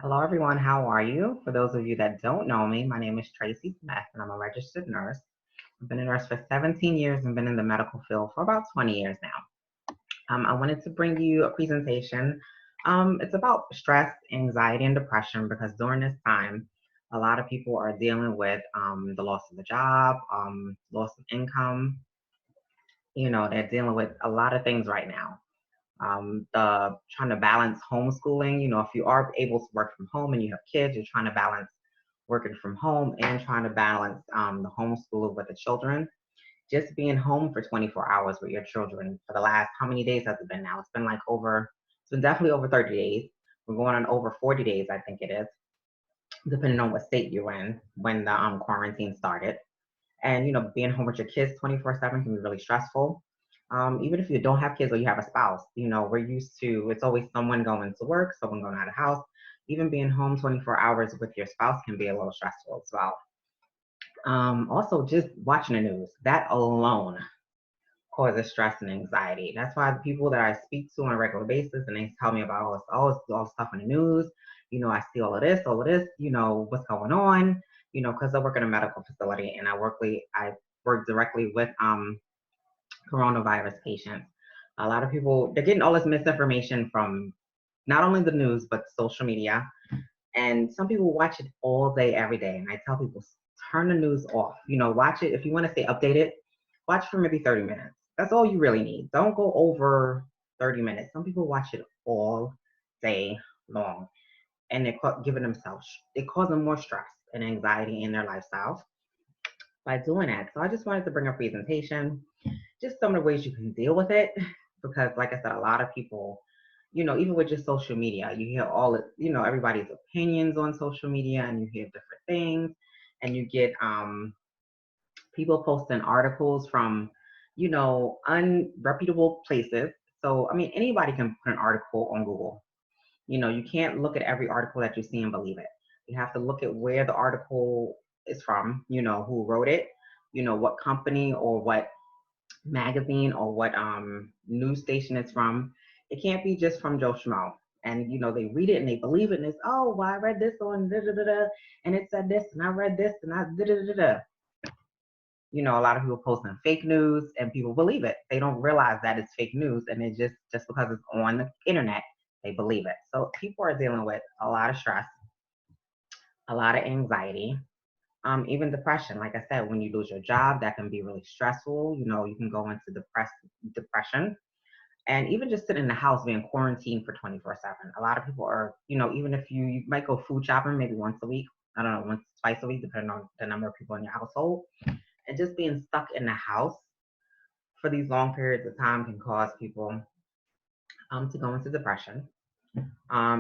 Hello, everyone. How are you? For those of you that don't know me, my name is Tracy Smith, and I'm a registered nurse. I've been a nurse for 17 years and been in the medical field for about 20 years now. I wanted to bring you a presentation. It's about stress, anxiety, and depression because during this time, a lot of people are dealing with the loss of the job, loss of income. They're dealing with a lot of things right now. The trying to balance homeschooling. If you are able to work from home and you have kids, you're trying to balance working from home and trying to balance the homeschool with the children. Just being home for 24 hours with your children for the last, how many days has it been now? It's been definitely over 30 days. We're going on over 40 days, I think it is, depending on what state you're in when the quarantine started. And being home with your kids 24/7 can be really stressful. Even if you don't have kids or you have a spouse, we're used to, it's always someone going to work, someone going out of the house. Even being home 24 hours with your spouse can be a little stressful as well. Also, just watching the news, that alone causes stress and anxiety. That's why the people that I speak to on a regular basis and they tell me about all this stuff in the news, I see all of this, what's going on, because I work in a medical facility and I work directly with coronavirus patients. A lot of people, they're getting all this misinformation from not only the news but social media, and some people watch it all day every day. And I tell people, turn the news off. Watch it if you want to stay updated. Watch for maybe 30 minutes. That's all you really need. Don't go over 30 minutes. Some people watch it all day long, and they're causing more stress and anxiety in their lifestyles by doing that. So I just wanted to bring a presentation, just some of the ways you can deal with it. Because, like I said, a lot of people, even with just social media, you hear everybody's opinions on social media, and you hear different things, and you get people posting articles from, unreputable places. So, I mean, anybody can put an article on Google. You can't look at every article that you see and believe it. You have to look at where the article is from, who wrote it, what company or what magazine or what news station it's from. It can't be just from Joe Schmo. And they read it and they believe it, and it's, oh, well, I read this on da da da da, and it said this, and I read this, and I da da da da. A lot of people posting fake news, and people believe it. They don't realize that it's fake news, and it just because it's on the internet, they believe it. So people are dealing with a lot of stress, a lot of anxiety, even depression. Like I said, when you lose your job, that can be really stressful. You can go into depression, and even just sitting in the house being quarantined for 24/7. A lot of people are, even if you might go food shopping maybe once a week. I don't know, once, twice a week, depending on the number of people in your household. And just being stuck in the house for these long periods of time can cause people to go into depression,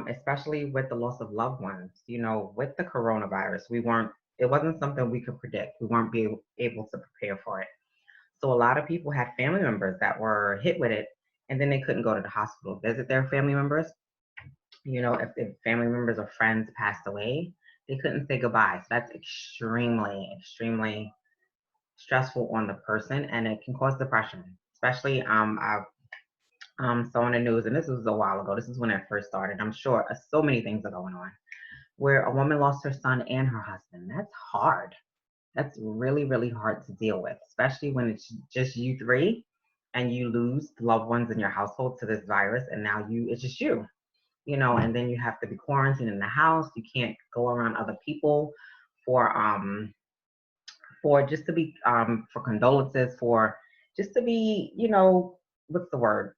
especially with the loss of loved ones. With the coronavirus, it wasn't something we could predict. We weren't able to prepare for it. So a lot of people had family members that were hit with it, and then they couldn't go to the hospital, visit their family members. If the family members or friends passed away, they couldn't say goodbye. So that's extremely, extremely stressful on the person, and it can cause depression. Especially, I saw in the news, and this was a while ago. This is when it first started. I'm sure so many things are going on where a woman lost her son and her husband. That's hard. That's really, really hard to deal with, especially when it's just you three and you lose loved ones in your household to this virus, and now it's just you. And then you have to be quarantined in the house. You can't go around other people for just to be for condolences, for just to be, what's the word?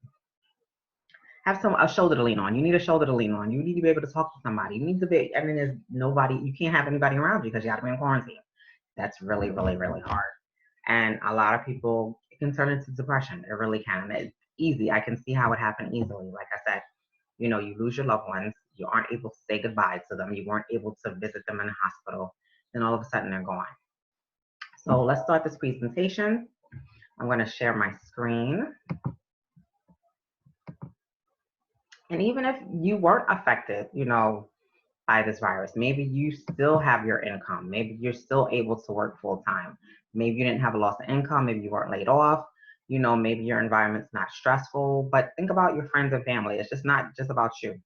Have a shoulder to lean on. You need a shoulder to lean on. You need to be able to talk to somebody. You need to be. I mean, there's nobody. You can't have anybody around you because you got to be in quarantine. That's really, really, really hard. And a lot of people, it can turn into depression. It really can. It's easy. I can see how it happened easily. Like I said, you lose your loved ones. You aren't able to say goodbye to them. You weren't able to visit them in the hospital. Then all of a sudden they're gone. So let's start this presentation. I'm going to share my screen. And even if you weren't affected, by this virus, maybe you still have your income. Maybe you're still able to work full time. Maybe you didn't have a loss of income. Maybe you weren't laid off. Maybe your environment's not stressful. But think about your friends and family. It's just not just about you.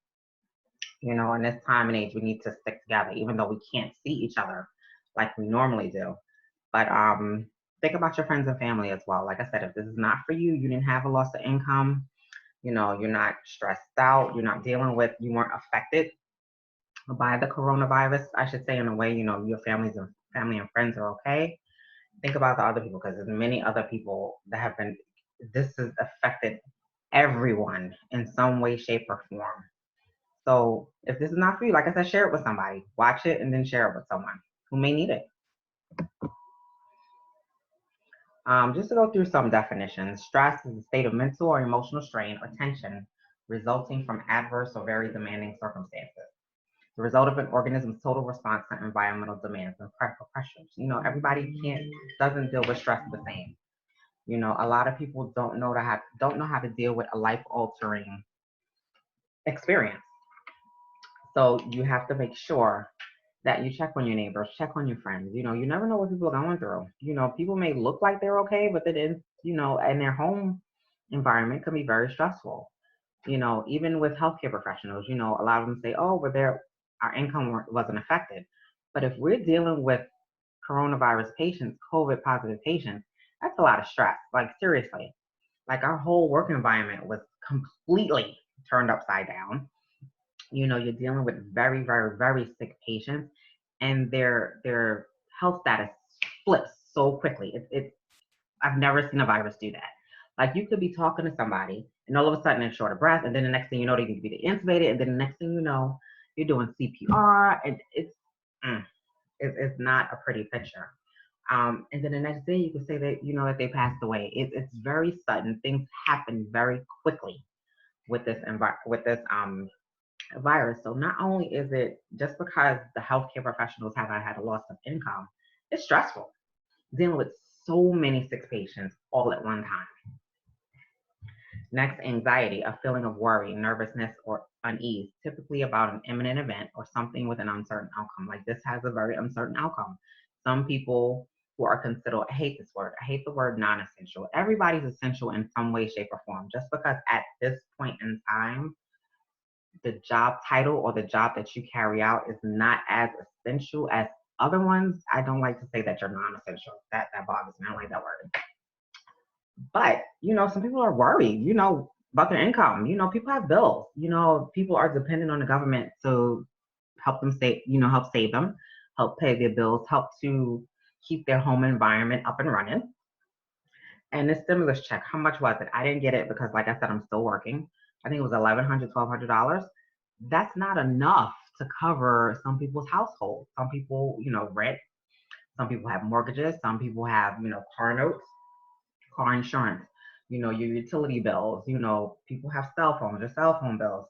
You know, in this time and age, we need to stick together, even though we can't see each other like we normally do. But think about your friends and family as well. Like I said, if this is not for you, you didn't have a loss of income, you know, you're not stressed out, you're not dealing with, you weren't affected by the coronavirus, I should say, in a way, you know, your family and friends are okay. Think about the other people because there's many other people that have been, this has affected everyone in some way, shape, or form. So if this is not for you, like I said, share it with somebody, watch it, and then share it with someone who may need it. Just to go through some definitions, stress is a state of mental or emotional strain or tension resulting from adverse or very demanding circumstances. The result of an organism's total response to environmental demands and pressures. You know, everybody can't doesn't deal with stress the same. You know, a lot of people don't know how to deal with a life altering experience. So you have to make sure that you check on your neighbors, check on your friends. You know, you never know what people are going through. You know, people may look like they're okay, but it is, you know, in their home environment can be very stressful. You know, even with healthcare professionals, you know, a lot of them say, oh, we're there, our income wasn't affected. But if we're dealing with coronavirus patients, COVID positive patients, that's a lot of stress. Like, seriously, like our whole work environment was completely turned upside down. You know, you're dealing with very, very, very sick patients, and their health status flips so quickly. It's I've never seen a virus do that. Like, you could be talking to somebody, and all of a sudden they're short of breath, and then the next thing you know, they need to be intubated, and then the next thing you know, you're doing CPR, and mm, it's not a pretty picture. And then the next day, you could say that you know that they passed away. It's very sudden. Things happen very quickly with this virus. So not only is it just because the healthcare professionals have had a loss of income, it's stressful dealing with so many sick patients all at one time. Next, anxiety, a feeling of worry, nervousness, or unease, typically about an imminent event or something with an uncertain outcome. Like, this has a very uncertain outcome. Some people who are considered, I hate this word, I hate the word non essential. Everybody's essential in some way, shape, or form. Just because at this point in time, the job title or the job that you carry out is not as essential as other ones, I don't like to say that you're non-essential. That bothers me. I don't like that word. But you know, some people are worried, you know, about their income. You know, people have bills. You know, people are dependent on the government to help them save, you know, help save them, help pay their bills, help to keep their home environment up and running. And this stimulus check, how much was it? I didn't get it because, like I said, I'm still working. I think it was $1,100, $1,200. That's not enough to cover some people's households. Some people, you know, rent. Some people have mortgages. Some people have, you know, car notes, car insurance. You know, your utility bills. You know, people have cell phones, your cell phone bills.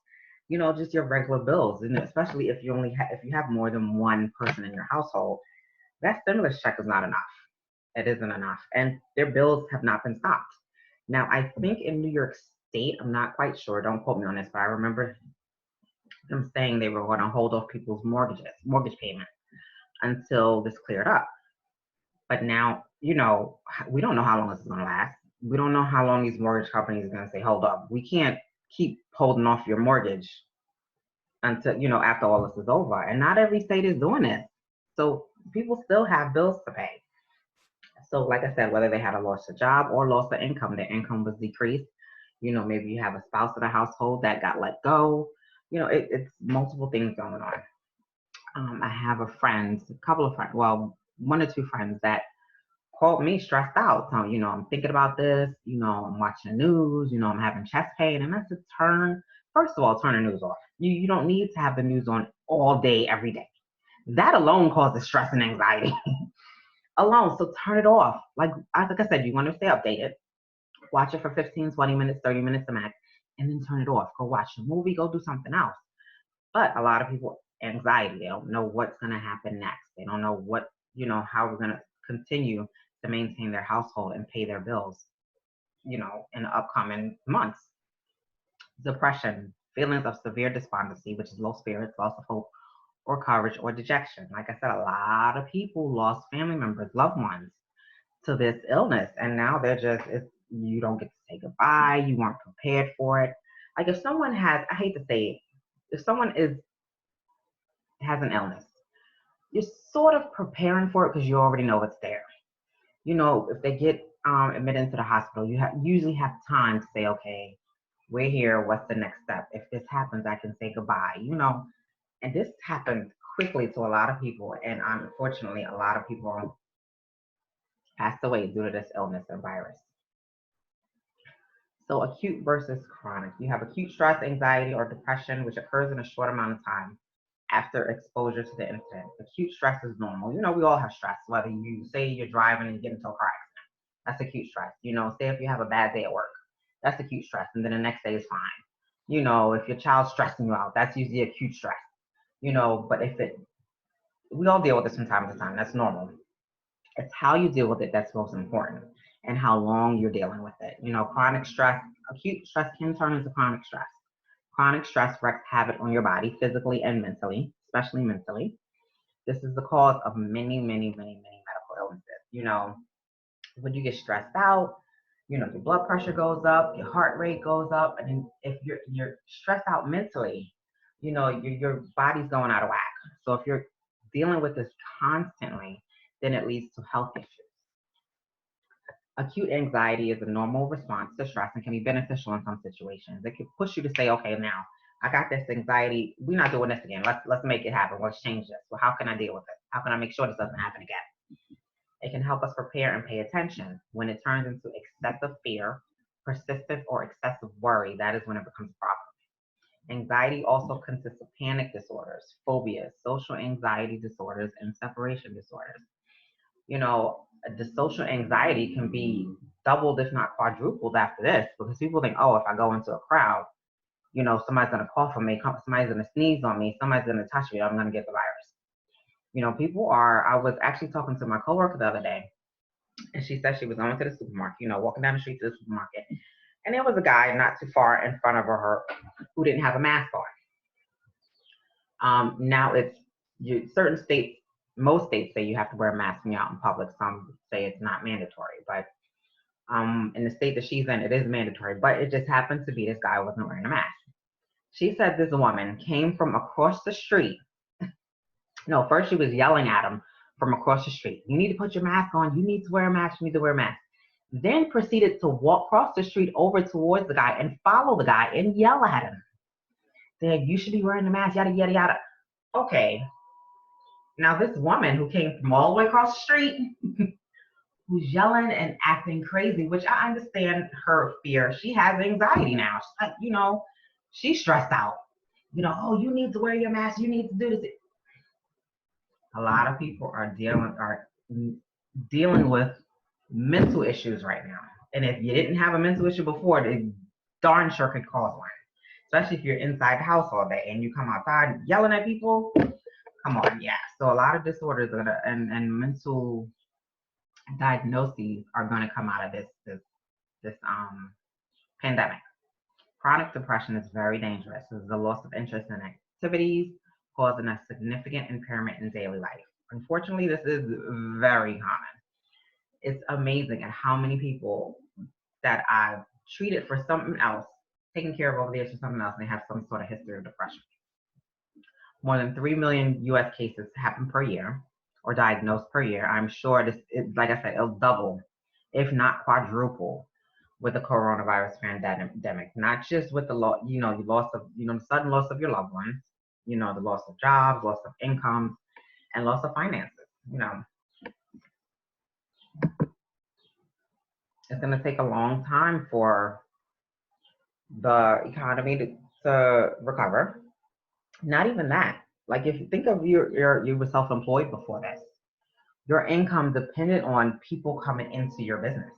You know, just your regular bills. And especially if you if you have more than one person in your household, that stimulus check is not enough. It isn't enough. And their bills have not been stopped. Now, I think in New York State, I'm not quite sure, don't quote me on this, but I remember them saying they were going to hold off people's mortgage payments until this cleared up. But now, you know, we don't know how long this is going to last. We don't know how long these mortgage companies are going to say, hold up, we can't keep holding off your mortgage until, you know, after all this is over. And not every state is doing this. So people still have bills to pay. So, like I said, whether they had a loss of job or loss of income, their income was decreased. You know, maybe you have a spouse in the household that got let go. You know, it's multiple things going on. I have a couple of friends, well, one or two friends that called me stressed out. So, you know, I'm thinking about this. You know, I'm watching the news. You know, I'm having chest pain, and I said, first of all, turn the news off. You don't need to have the news on all day, every day. That alone causes stress and anxiety. Alone. So turn it off. Like I said, you want to stay updated. Watch it for 15, 20 minutes, 30 minutes a max, and then turn it off. Go watch a movie, go do something else. But a lot of people, anxiety, they don't know what's going to happen next. They don't know how we're going to continue to maintain their household and pay their bills, you know, in the upcoming months. Depression, feelings of severe despondency, which is low spirits, loss of hope, or courage, or dejection. Like I said, a lot of people lost family members, loved ones to this illness, and now you don't get to say goodbye. You weren't prepared for it. Like, if someone has, I hate to say it, if someone is has an illness, you're sort of preparing for it because you already know it's there. You know, if they get admitted into the hospital, you usually have time to say, okay, we're here. What's the next step? If this happens, I can say goodbye. You know, and this happened quickly to a lot of people, and unfortunately, a lot of people passed away due to this illness or virus. So acute versus chronic. You have acute stress, anxiety, or depression, which occurs in a short amount of time after exposure to the incident. Acute stress is normal. You know, we all have stress, whether you say you're driving and you get into a car accident. That's acute stress. You know, say if you have a bad day at work, that's acute stress, and then the next day is fine. You know, if your child's stressing you out, that's usually acute stress. You know, but if it, we all deal with this from time to time. That's normal. It's how you deal with it that's most important, and how long you're dealing with it. You know, chronic stress, acute stress can turn into chronic stress. Chronic stress wreaks havoc on your body physically and mentally, especially mentally. This is the cause of many medical illnesses. You know, when you get stressed out, you know, your blood pressure goes up, your heart rate goes up, and if you're stressed out mentally, you know, your body's going out of whack. So if you're dealing with this constantly, then it leads to health issues. Acute anxiety is a normal response to stress and can be beneficial in some situations. It can push you to say, okay, now I got this anxiety. We're not doing this again. Let's make it happen. Let's change this. Well, how can I deal with it? How can I make sure this doesn't happen again? It can help us prepare and pay attention. When it turns into excessive fear, persistent or excessive worry, that is when it becomes a problem. Anxiety also consists of panic disorders, phobias, social anxiety disorders, and separation disorders. You know, the social anxiety can be doubled, if not quadrupled, after this, because people think, oh, if I go into a crowd, you know, somebody's going to cough on me, somebody's going to sneeze on me, somebody's going to touch me, I'm going to get the virus. You know, people are, I was actually talking to my coworker the other day, and she said she was going to the supermarket, you know, walking down the street to the supermarket, and there was a guy not too far in front of her who didn't have a mask on. Now it's certain states, most states say you have to wear a mask when you're out in public. Some say it's not mandatory, but in the state that she's in, it is mandatory. But it just happens to be this guy wasn't wearing a mask. She said this woman came from across the street. No, first she was yelling at him from across the street. You need to put your mask on. You need to wear a mask. You need to wear a mask. Then proceeded to walk across the street over towards the guy and follow the guy and yell at him. Saying, you should be wearing a mask, yada, yada, yada. Okay. Now this woman who came from all the way across the street, who's yelling and acting crazy, which I understand her fear. She has anxiety now. She's like, you know, she's stressed out. You know, oh, you need to wear your mask. You need to do this. A lot of people are dealing with mental issues right now. And if you didn't have a mental issue before, it darn sure could cause one. Especially if you're inside the house all day and you come outside yelling at people. Come on, yeah. So a lot of disorders and mental diagnoses are going to come out of this pandemic. Chronic depression is very dangerous. It's the loss of interest in activities, causing a significant impairment in daily life. Unfortunately, this is very common. It's amazing at how many people that I've treated for something else, taken care of over the years for something else, and they have some sort of history of depression. More than 3 million US cases happen per year or diagnosed per year. I'm sure like I said, it'll double, if not quadruple, with the coronavirus pandemic. Not just with the loss of, the sudden loss of your loved ones, the loss of jobs, loss of income, and loss of finances. It's going to take a long time for the economy to recover. Not even that. Like if you think of you were self-employed before this, your income depended on people coming into your business.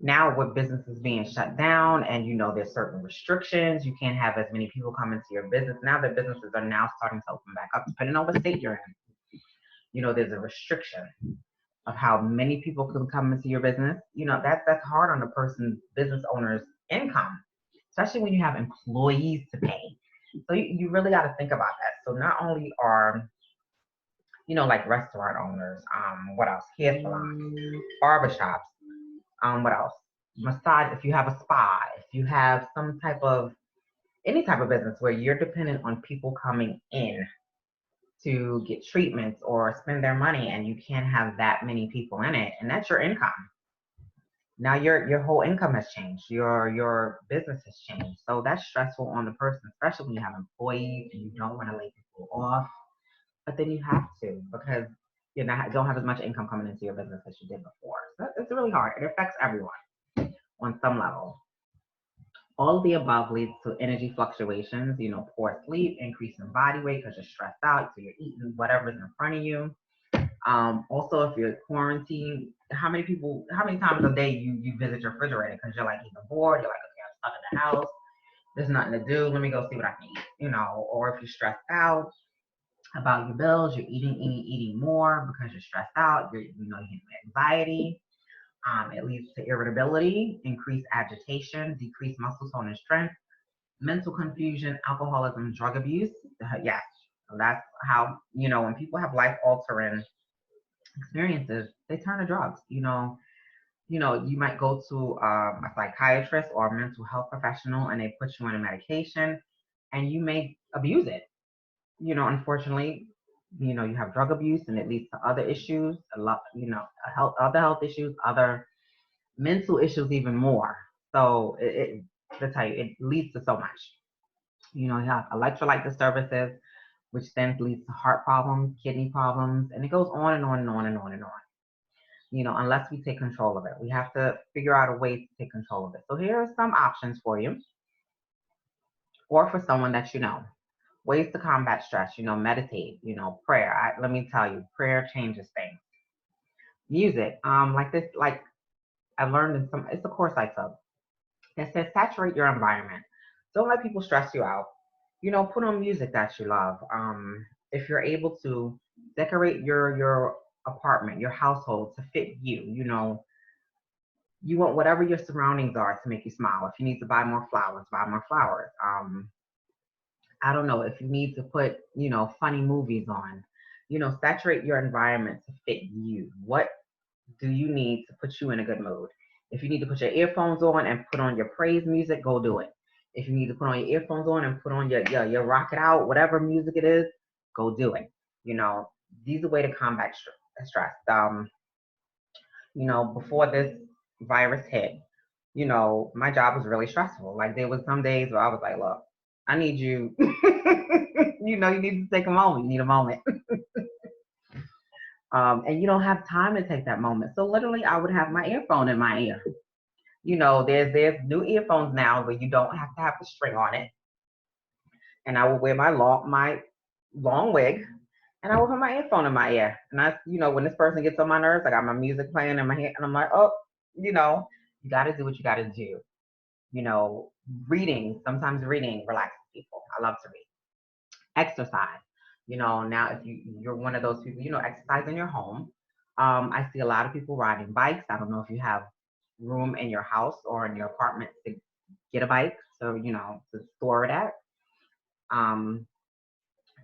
Now with businesses being shut down and there's certain restrictions, you can't have as many people come into your business. Now that businesses are now starting to open back up, depending on what state you're in. There's a restriction of how many people can come into your business. That's hard on a person's business owner's income, especially when you have employees to pay. So you really got to think about that. So not only are, like restaurant owners, what else? Hair salons, barbershops, what else? Massage, if you have a spa, if you have some type of, any type of business where you're dependent on people coming in, to get treatments or spend their money, and you can't have that many people in it, and that's your income. Now your whole income has changed. Your business has changed. So that's stressful on the person, especially when you have employees and you don't want to lay people off. But then you have to because you don't have as much income coming into your business as you did before. So it's really hard. It affects everyone on some level. All of the above leads to energy fluctuations, poor sleep, increase in body weight because you're stressed out, so you're eating whatever's in front of you. Also, if you're quarantined, how many times a day you visit your refrigerator because you're like either bored, you're like, okay, I'm stuck in the house, there's nothing to do, let me go see what I can eat, or if you're stressed out about your bills, you're eating more because you're stressed out, you're getting anxiety. It leads to irritability, increased agitation, decreased muscle tone and strength, mental confusion, alcoholism, drug abuse. Yes, that's how, when people have life altering experiences, they turn to drugs. You might go to a psychiatrist or a mental health professional and they put you on a medication and you may abuse it. Unfortunately, you have drug abuse and it leads to other issues, a lot, other health issues, other mental issues even more. So to tell you, it leads to so much. You have electrolyte disturbances, which then leads to heart problems, kidney problems, and it goes on and on and on and on and on. Unless we take control of it. We have to figure out a way to take control of it. So here are some options for you or for someone that you know. Ways to combat stress, meditate, prayer. Let me tell you, prayer changes things. Music, like I learned it's a course I took. It says saturate your environment. Don't let people stress you out. Put on music that you love. If you're able to decorate your apartment, your household to fit you, you want whatever your surroundings are to make you smile. If you need to buy more flowers, buy more flowers. I don't know, if you need to put, funny movies on, saturate your environment to fit you. What do you need to put you in a good mood? If you need to put your earphones on and put on your praise music, go do it. If you need to put on your earphones on and put on your rock it out, whatever music it is, go do it. These are way to combat stress. Before this virus hit, my job was really stressful. Like there was some days where I was like, look, I need you, you need to take a moment. You need a moment. And you don't have time to take that moment. So literally I would have my earphone in my ear. There's new earphones now where you don't have to have the string on it. And I would wear my long wig and I would put my earphone in my ear. And when this person gets on my nerves, I got my music playing in my head and I'm like, oh, you gotta do what you gotta do. Sometimes reading relaxes people. I love to read. Exercise. Now if you're one of those people, exercise in your home. I see a lot of people riding bikes. I don't know if you have room in your house or in your apartment to get a bike, so to store it at. Some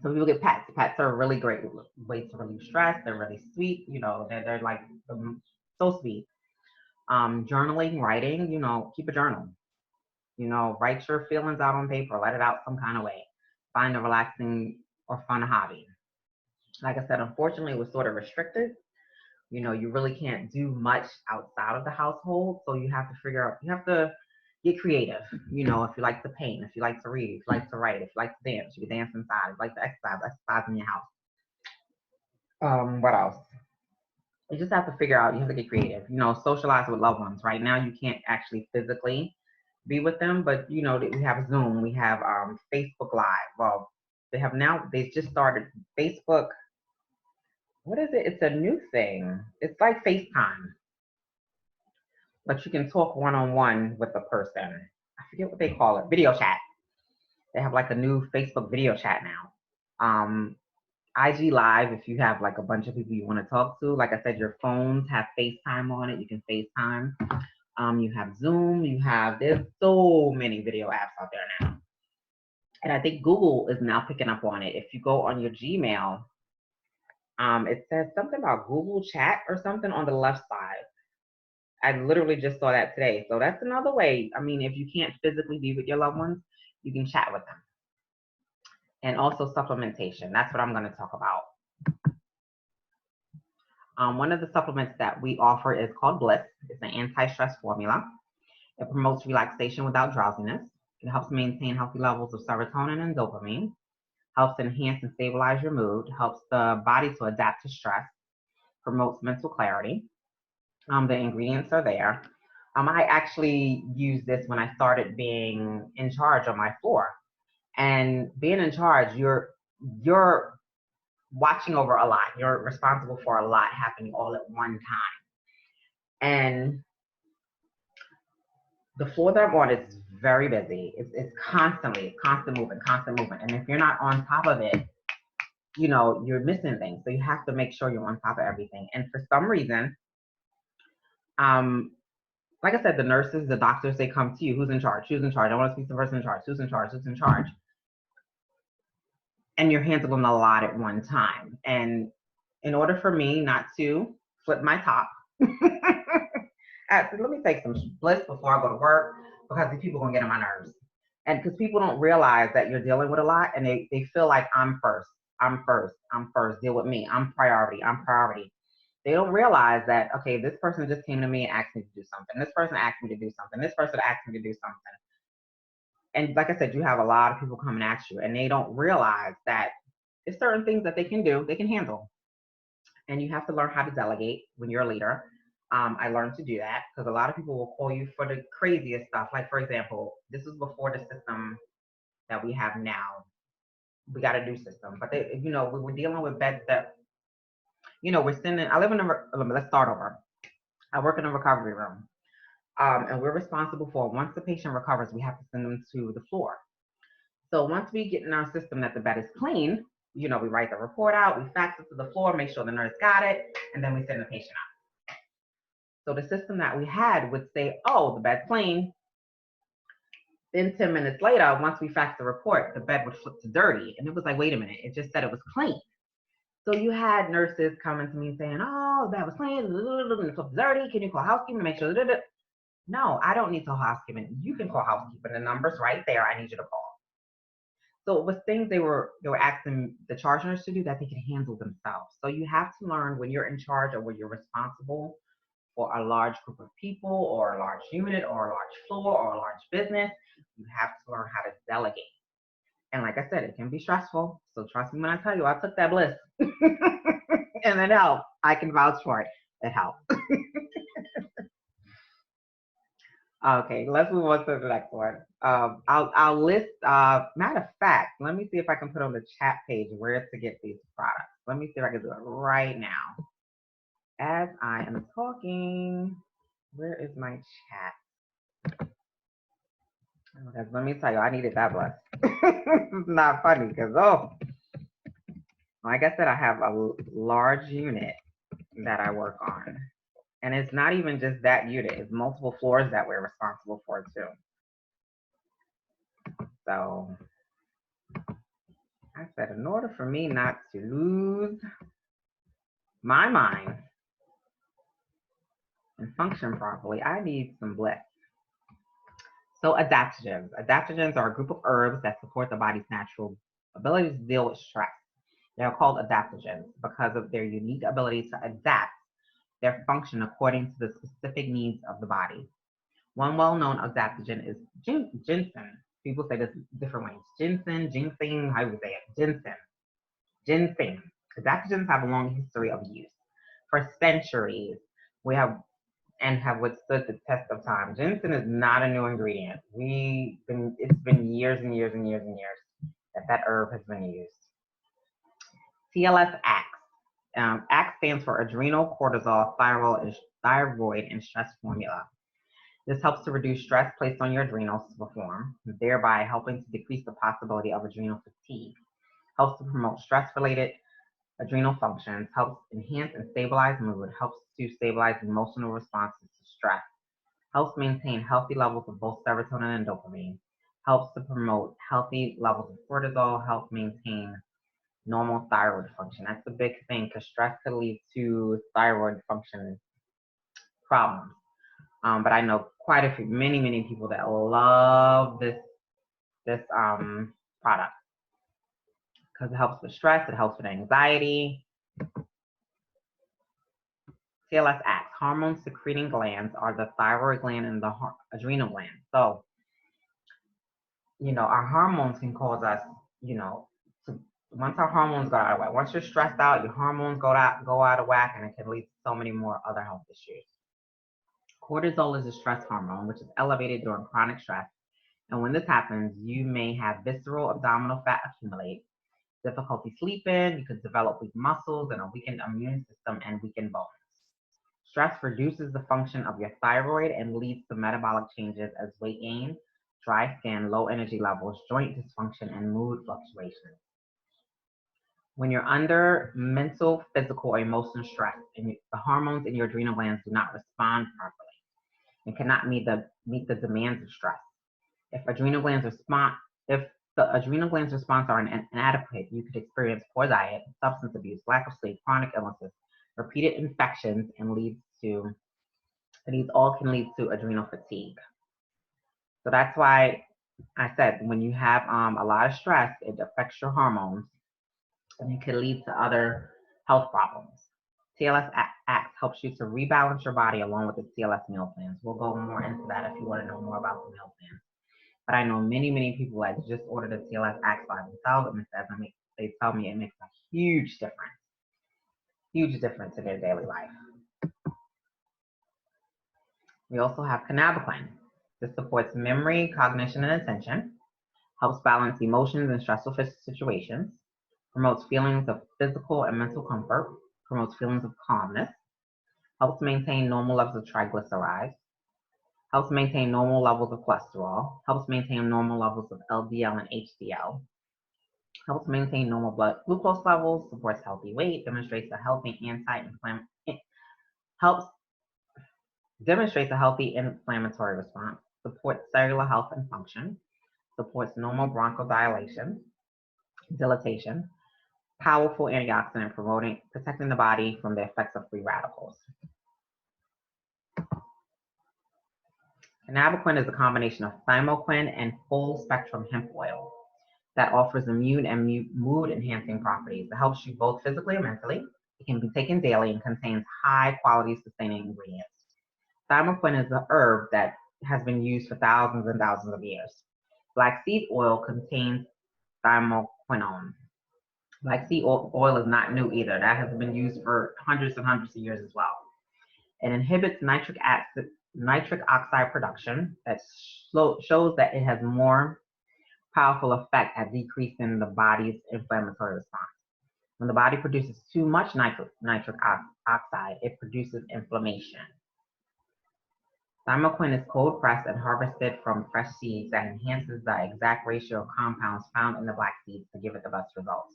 people get pets. Pets are a really great way to relieve stress. They're really sweet. They're like so sweet. Journaling, writing. Keep a journal. Write your feelings out on paper. Let it out some kind of way. Find a relaxing or fun hobby. Like I said, unfortunately, it was sort of restricted. You really can't do much outside of the household. So you have to get creative. If you like to paint, if you like to read, if you like to write, if you like to dance, you can dance inside. If you like to exercise in your house. What else? You just have to figure out, you have to get creative. Socialize with loved ones. Right now, you can't actually physically be with them, but we have Zoom, we have Facebook Live. Well, they just started Facebook. What is it? It's a new thing. It's like FaceTime, but you can talk one-on-one with the person. I forget what they call it. Video chat. They have like a new Facebook video chat now. IG Live, if you have like a bunch of people you want to talk to. Like I said, your phones have FaceTime on it. You can FaceTime. You have Zoom. There's so many video apps out there now. And I think Google is now picking up on it. If you go on your Gmail, it says something about Google Chat or something on the left side. I literally just saw that today. So that's another way. I mean, if you can't physically be with your loved ones, you can chat with them. and also supplementation. That's what I'm going to talk about. One of the supplements that we offer is called Bliss. It's an anti-stress formula. It promotes relaxation without drowsiness. It helps maintain healthy levels of serotonin and dopamine, helps enhance and stabilize your mood, helps the body to adapt to stress, promotes mental clarity. The ingredients are there. I actually used this when I started being in charge on my floor. And being in charge, you're watching over a lot. You're responsible for a lot happening all at one time. And the floor that I'm on is very busy. It's constant movement. And if you're not on top of it, you're missing things. So you have to make sure you're on top of everything. And for some reason, like I said, the nurses, the doctors, they come to you. Who's in charge? Who's in charge? I want to speak to the person in charge. Who's in charge? Who's in charge? And you're handling a lot at one time. And in order for me not to flip my top, let me take some Bliss before I go to work, because these people are going to get on my nerves. And because people don't realize that you're dealing with a lot, and they feel like I'm first, deal with me, I'm priority. They don't realize that, okay, this person just came to me and asked me to do something. This person asked me to do something. This person asked me to do something. And like I said, you have a lot of people coming at you, and they don't realize that there's certain things that they can do, they can handle. And you have to learn how to delegate when you're a leader. I learned to do that because a lot of people will call you for the craziest stuff. Like, for example, this was before the system that we have now. We got a new system, but we were dealing with beds that, we're sending. Let's start over. I work in a recovery room, and we're responsible for, once the patient recovers, we have to send them to the floor. So once we get in our system that the bed is clean, we write the report out, we fax it to the floor, make sure the nurse got it, and then we send the patient out. So the system that we had would say, oh, the bed's clean. Then 10 minutes later, once we faxed the report, the bed would flip to dirty. And it was like, wait a minute, it just said it was clean. So you had nurses coming to me saying, oh, the bed was clean, it flipped to dirty. Can you call housekeeping to make sure? No, I don't need to call housekeeping. You can call housekeeping. The number's right there. I need you to call. So it was things they were asking the charge nurse to do that they could handle themselves. So you have to learn, when you're in charge or when you're responsible for a large group of people or a large unit or a large floor or a large business, you have to learn how to delegate. And like I said, it can be stressful. So trust me when I tell you, I took that Bliss and it helped. I can vouch for it. It helped. Okay, let's move on to the next one. I'll list, matter of fact, let me see if I can put on the chat page where to get these products. Let me see if I can do it right now. As I am talking, where is my chat? Because let me tell you, I needed that Bliss. It's not funny because, like I said, I have a large unit that I work on. And it's not even just that unit, it's multiple floors that we're responsible for too. So I said, in order for me not to lose my mind and function properly, I need some Bliss. So adaptogens. Adaptogens are a group of herbs that support the body's natural ability to deal with stress. They're called adaptogens because of their unique ability to adapt their function according to the specific needs of the body. One well-known adaptogen is ginseng. People say this different ways. Ginseng, how do you say it? Ginseng. Adaptogens have a long history of use. For centuries, have withstood the test of time. Ginseng is not a new ingredient. It's been years and years and years and years that herb has been used. TLS-ACT. ACT stands for adrenal cortisol thyroid and stress formula. This helps to reduce stress placed on your adrenals to perform, thereby helping to decrease the possibility of adrenal fatigue. Helps to promote stress-related adrenal functions, helps enhance and stabilize mood, helps to stabilize emotional responses to stress, helps maintain healthy levels of both serotonin and dopamine, helps to promote healthy levels of cortisol, helps maintain normal thyroid function. That's the big thing, because stress could lead to thyroid function problems. But I know quite a few, many people that love this product. because it helps with stress, it helps with anxiety. TLS acts. Hormone secreting glands are the thyroid gland and the adrenal gland. So, our hormones can cause us, once our hormones go out of whack, once you're stressed out, your hormones go out of whack, and it can lead to so many more other health issues. Cortisol is a stress hormone, which is elevated during chronic stress. And when this happens, you may have visceral abdominal fat accumulate, difficulty sleeping, you could develop weak muscles and a weakened immune system and weakened bones. Stress reduces the function of your thyroid and leads to metabolic changes as weight gain, dry skin, low energy levels, joint dysfunction, and mood fluctuations. When you're under mental, physical, or emotional stress, and the hormones in your adrenal glands do not respond properly and cannot meet the demands of stress. If the adrenal glands response are inadequate, you could experience poor diet, substance abuse, lack of sleep, chronic illnesses, repeated infections, and these all can lead to adrenal fatigue. So that's why I said when you have a lot of stress, it affects your hormones, and it can lead to other health problems. TLS Acts helps you to rebalance your body along with the TLS meal plans. We'll go more into that if you want to know more about the meal plans. But I know many people that just ordered the TLS Acts by themselves, and they tell me it makes a huge difference in their daily life. We also have cannabinoid. This supports memory, cognition, and attention, helps balance emotions in stressful situations, promotes feelings of physical and mental comfort, promotes feelings of calmness, helps maintain normal levels of triglycerides, helps maintain normal levels of cholesterol, helps maintain normal levels of LDL and HDL, helps maintain normal blood glucose levels, supports healthy weight, demonstrates a healthy inflammatory response, supports cellular health and function, supports normal bronchodilation, dilatation, powerful antioxidant protecting the body from the effects of free radicals. Cannabinoid is a combination of thymoquin and full-spectrum hemp oil that offers immune and mood-enhancing properties. It helps you both physically and mentally. It can be taken daily and contains high-quality sustaining ingredients. Thymoquin is a herb that has been used for thousands and thousands of years. Black seed oil contains thymoquinone. Black seed oil is not new either. That has been used for hundreds and hundreds of years as well. It inhibits nitric oxide production that shows that it has more powerful effect at decreasing the body's inflammatory response. When the body produces too much nitric oxide, it produces inflammation. Thymoquin is cold pressed and harvested from fresh seeds that enhances the exact ratio of compounds found in the black seeds to give it the best results.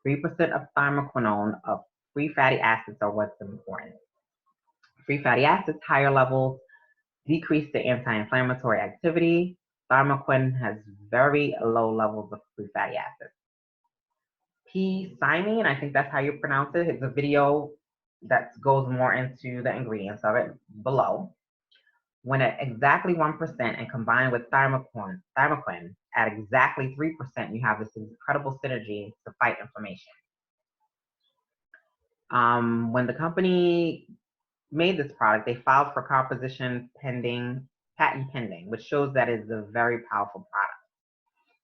3% of thymoquinone of free fatty acids are what's important. Free fatty acids, higher levels, decrease the anti-inflammatory activity. Thymoquin has very low levels of free fatty acids. P-cymine, I think that's how you pronounce it. It's a video that goes more into the ingredients of it below. When at exactly 1% and combined with thymoquin at exactly 3%, you have this incredible synergy to fight inflammation. When the company made this product, they filed for patent pending, which shows that it's a very powerful product.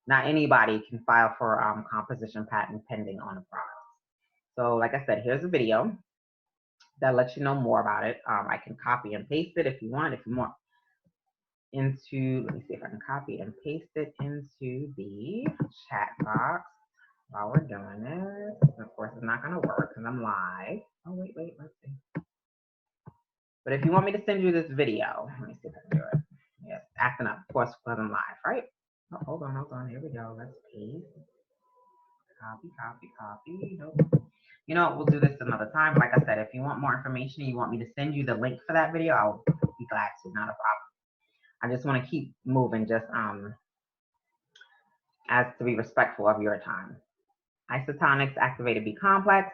Not anybody can file for composition patent pending on a product. So like I said, here's a video that lets you know more about it. I can copy and paste it if you want. Let me see if I can copy and paste it into the chat box while we're doing this. And of course, it's not going to work because I'm live. Oh, wait, let's see. But if you want me to send you this video, let me see if I can do it. Yes, acting up, of course, because I'm live, right? Oh, hold on. Here we go. Let's paste. Copy. Nope. You know what? We'll do this another time. Like I said, if you want more information and you want me to send you the link for that video, I'll be glad to. Not a problem. I just want to keep moving, just as to be respectful of your time. Isotonics activated B complex.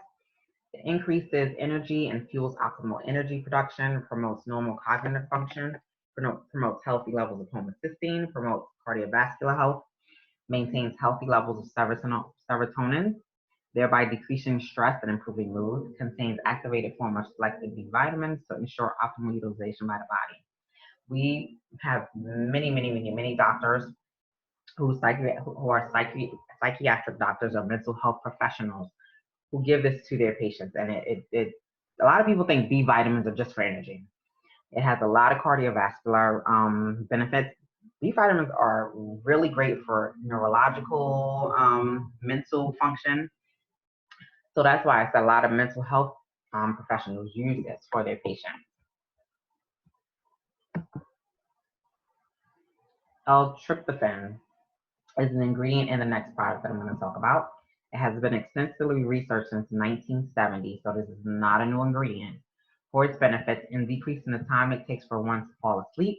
It increases energy and fuels optimal energy production, promotes normal cognitive function, promotes healthy levels of homocysteine, promotes cardiovascular health, maintains healthy levels of serotonin, thereby decreasing stress and improving mood. Contains activated form of selected B vitamins to ensure optimal utilization by the body. We have many doctors who are psychiatric doctors or mental health professionals who give this to their patients. And a lot of people think B vitamins are just for energy. It has a lot of cardiovascular benefits. B vitamins are really great for neurological, mental function. So that's why I said a lot of mental health professionals use this for their patients. L-tryptophan is an ingredient in the next product that I'm going to talk about. It has been extensively researched since 1970, so this is not a new ingredient, for its benefits in decreasing the time it takes for one to fall asleep,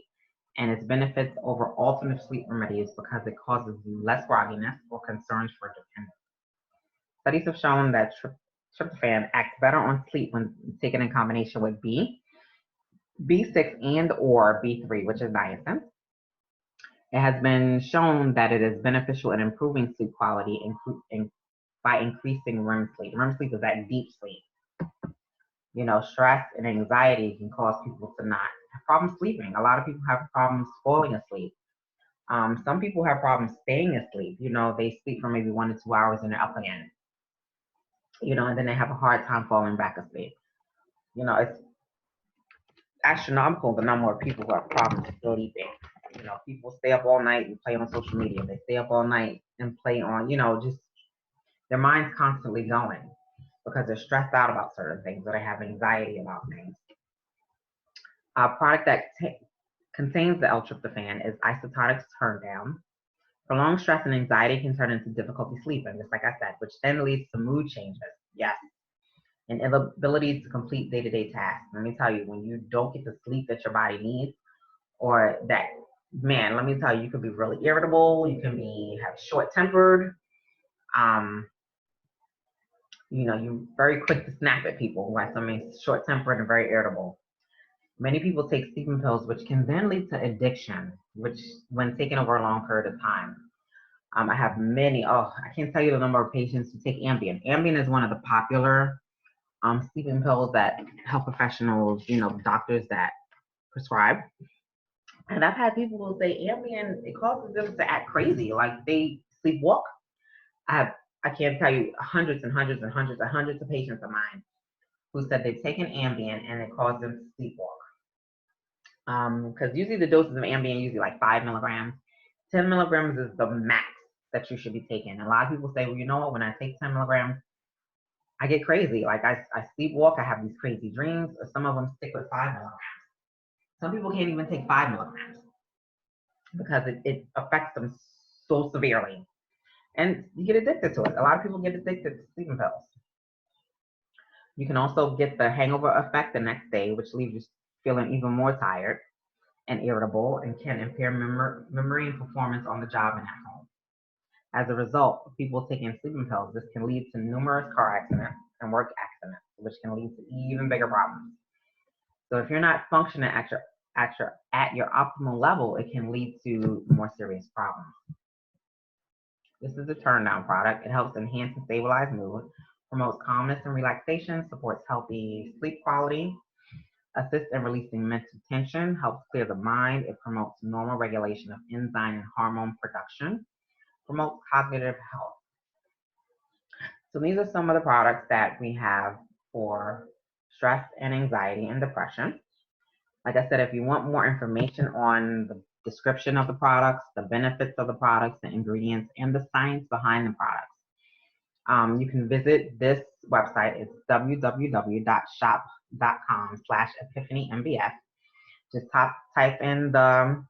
and its benefits over alternative sleep remedies because it causes less grogginess or concerns for dependence. Studies have shown that tryptophan acts better on sleep when taken in combination with B6 and or B3, which is niacin. It has been shown that it is beneficial in improving sleep quality by increasing REM sleep. REM sleep is that deep sleep. You know, stress and anxiety can cause people to not have problems sleeping. A lot of people have problems falling asleep. Some people have problems staying asleep. You know, they sleep for maybe 1 to 2 hours and they're up again. You know, and then they have a hard time falling back asleep. You know, it's astronomical the number of people who have problems sleeping. You know, people stay up all night and play on social media. They stay up all night and play on, you know, just their mind's constantly going because they're stressed out about certain things or they have anxiety about things. A product that contains the L-tryptophan is isotonic turn down. Prolonged stress and anxiety can turn into difficulty sleeping, just like I said, which then leads to mood changes. Yes. And inability to complete day-to-day tasks. Let me tell you, when you don't get the sleep that your body needs, or that, man, let me tell you, you could be really irritable, you can have short-tempered, you know, you're very quick to snap at people who have something short-tempered and very irritable. Many people take sleeping pills, which can then lead to addiction, which when taken over a long period of time. I have many, I can't tell you the number of patients who take Ambien. Ambien is one of the popular sleeping pills that health professionals, you know, doctors that prescribe. And I've had people who say Ambien, it causes them to act crazy, like they sleepwalk. I can't tell you hundreds and hundreds and hundreds and hundreds of patients of mine who said they've taken Ambien and it caused them to sleepwalk. Because usually the doses of Ambien usually like 5 milligrams. 10 milligrams is the max that you should be taking. A lot of people say, well, you know what, when I take 10 milligrams, I get crazy. Like I sleepwalk, I have these crazy dreams. Or some of them stick with 5 milligrams. Some people can't even take 5 milligrams because it affects them so severely. And you get addicted to it. A lot of people get addicted to sleeping pills. You can also get the hangover effect the next day, which leaves you feeling even more tired and irritable and can impair memory and performance on the job and at home. As a result of people taking sleeping pills, this can lead to numerous car accidents and work accidents, which can lead to even bigger problems. So if you're not functioning at your optimal level, it can lead to more serious problems. This is a turn down product. It helps enhance and stabilize mood, promotes calmness and relaxation, supports healthy sleep quality, assists in releasing mental tension, helps clear the mind. It promotes normal regulation of enzyme and hormone production, promotes cognitive health. So these are some of the products that we have for stress and anxiety and depression. Like I said, if you want more information on the description of the products, the benefits of the products, the ingredients, and the science behind the products, you can visit this website. It's www.shop.com/epiphanymbs. Just type in the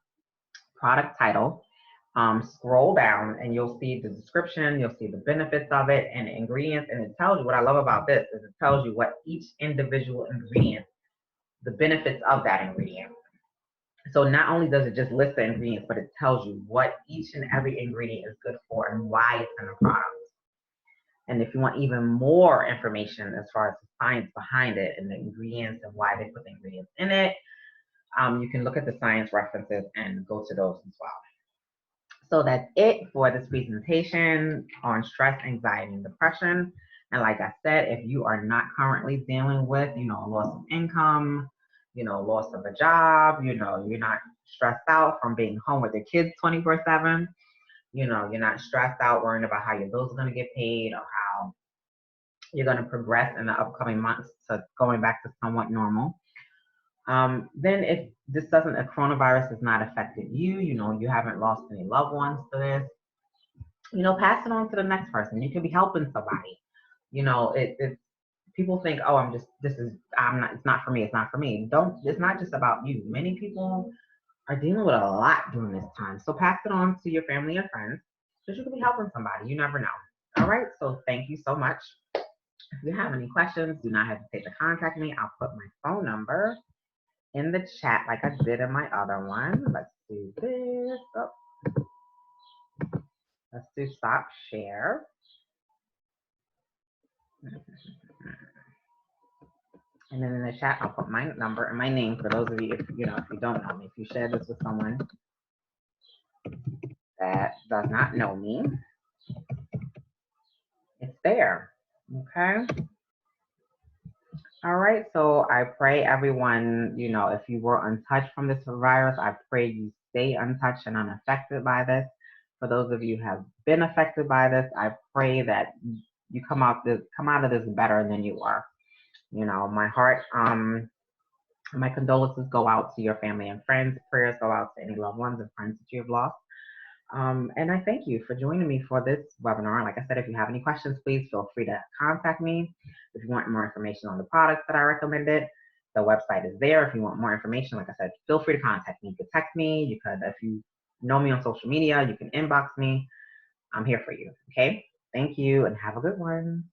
product title, scroll down, and you'll see the description, you'll see the benefits of it and the ingredients, and it tells you, what I love about this is it tells you what each individual ingredient, the benefits of that ingredient. So not only does it just list the ingredients, but it tells you what each and every ingredient is good for and why it's in the product. And if you want even more information as far as the science behind it and the ingredients and why they put the ingredients in it, you can look at the science references and go to those as well. So that's it for this presentation on stress, anxiety, and depression. And like I said, if you are not currently dealing with, loss of income, loss of a job, you're not stressed out from being home with your kids 24/7, you're not stressed out worrying about how your bills are going to get paid or how you're going to progress in the upcoming months to going back to somewhat normal. Then if this doesn't, a coronavirus has not affected you, you haven't lost any loved ones to this, pass it on to the next person. You could be helping somebody. It's people think, oh, it's not for me. It's not for me. It's not just about you. Many people are dealing with a lot during this time. So pass it on to your family and friends because you could be helping somebody. You never know. All right. So thank you so much. If you have any questions, do not hesitate to contact me. I'll put my phone number in the chat like I did in my other one. Let's do this. Oh, let's do stop share. And then in the chat, I'll put my number and my name for those of you, if you don't know me, if you share this with someone that does not know me, it's there. Okay. All right. So I pray everyone, if you were untouched from this virus, I pray you stay untouched and unaffected by this. For those of you who have been affected by this, I pray that you come out of this better than you are. My heart, my condolences go out to your family and friends. Prayers go out to any loved ones and friends that you have lost. And I thank you for joining me for this webinar. Like I said, if you have any questions, please feel free to contact me. If you want more information on the products that I recommended, the website is there. If you want more information, like I said, feel free to contact me. You can text me. You could, if you know me on social media, you can inbox me. I'm here for you. Okay. Thank you and have a good one.